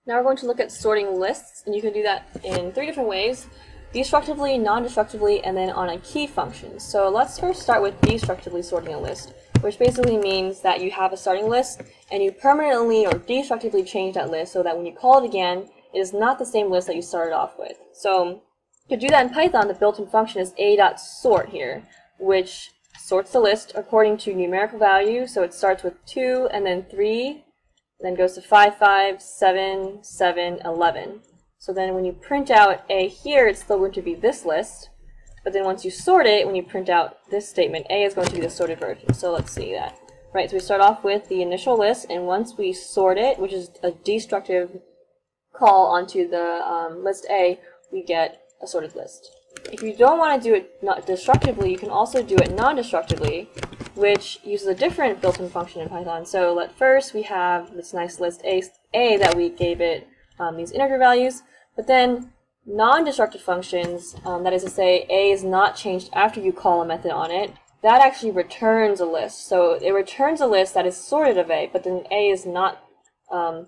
Now we're going to look at sorting lists, and you can do that in 3 different ways: destructively, non-destructively, and then on a key function. So let's first start with destructively sorting a list, which basically means that you have a starting list and you permanently or destructively change that list so that when you call it again, it is not the same list that you started off with. So to do that in Python, the built-in function is a.sort here, which sorts the list according to numerical value. So it starts with 2 and then 3, then goes to 5, 5, 7, 7, 11. So then when you print out A here, it's still going to be this list. But then once you sort it, when you print out this statement, A is going to be the sorted version. So let's see that. Right, so we start off with the initial list, and once we sort it, which is a destructive call onto the list A, we get a sorted list. If you don't want to do it not destructively, you can also do it non-destructively, which uses a different built-in function in Python. So at first we have this nice list A that we gave it these integer values, but then non-destructive functions, that is to say A is not changed after you call a method on it, that actually returns a list. So it returns a list that is sorted of A, but then A is not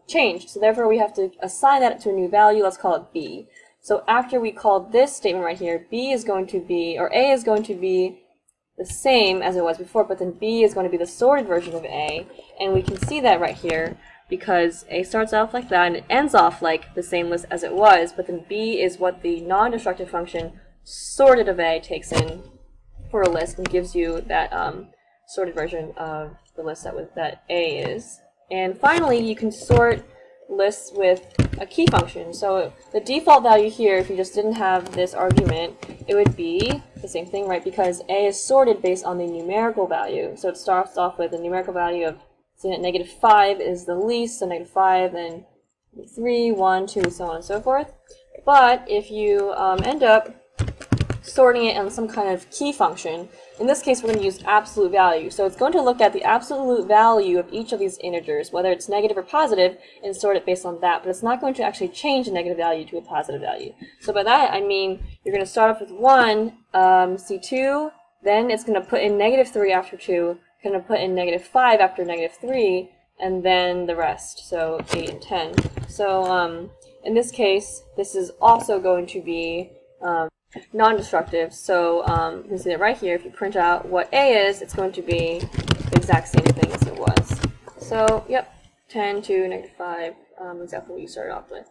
changed. So therefore we have to assign that to a new value. Let's call it B. So after we call this statement right here, B is going to be, or A is going to be the same as it was before, but then B is going to be the sorted version of A. And we can see that right here because A starts off like that and it ends off like the same list as it was, but then B is what the non-destructive function sorted of A takes in for a list and gives you that sorted version of the list that A is. And finally, you can sort lists with a key function. So the default value here, if you just didn't have this argument, it would be the same thing, right? Because A is sorted based on the numerical value. So it starts off with a numerical value of, so that -5 is the least, so -5, then 3, 1, 2, so on and so forth. But if you end up sorting it on some kind of key function, in this case we're going to use absolute value. So it's going to look at the absolute value of each of these integers, whether it's negative or positive, and sort it based on that. But it's not going to actually change a negative value to a positive value. So by that I mean you're going to start off with 1, C2, then it's going to put in -3 after 2, going to put in -5 after -3, and then the rest, so 8 and 10. So in this case, this is also going to be non-destructive, so you can see that right here. If you print out what A is, it's going to be the exact same thing as it was. So, yep, 10 to -5, exactly what you started off with.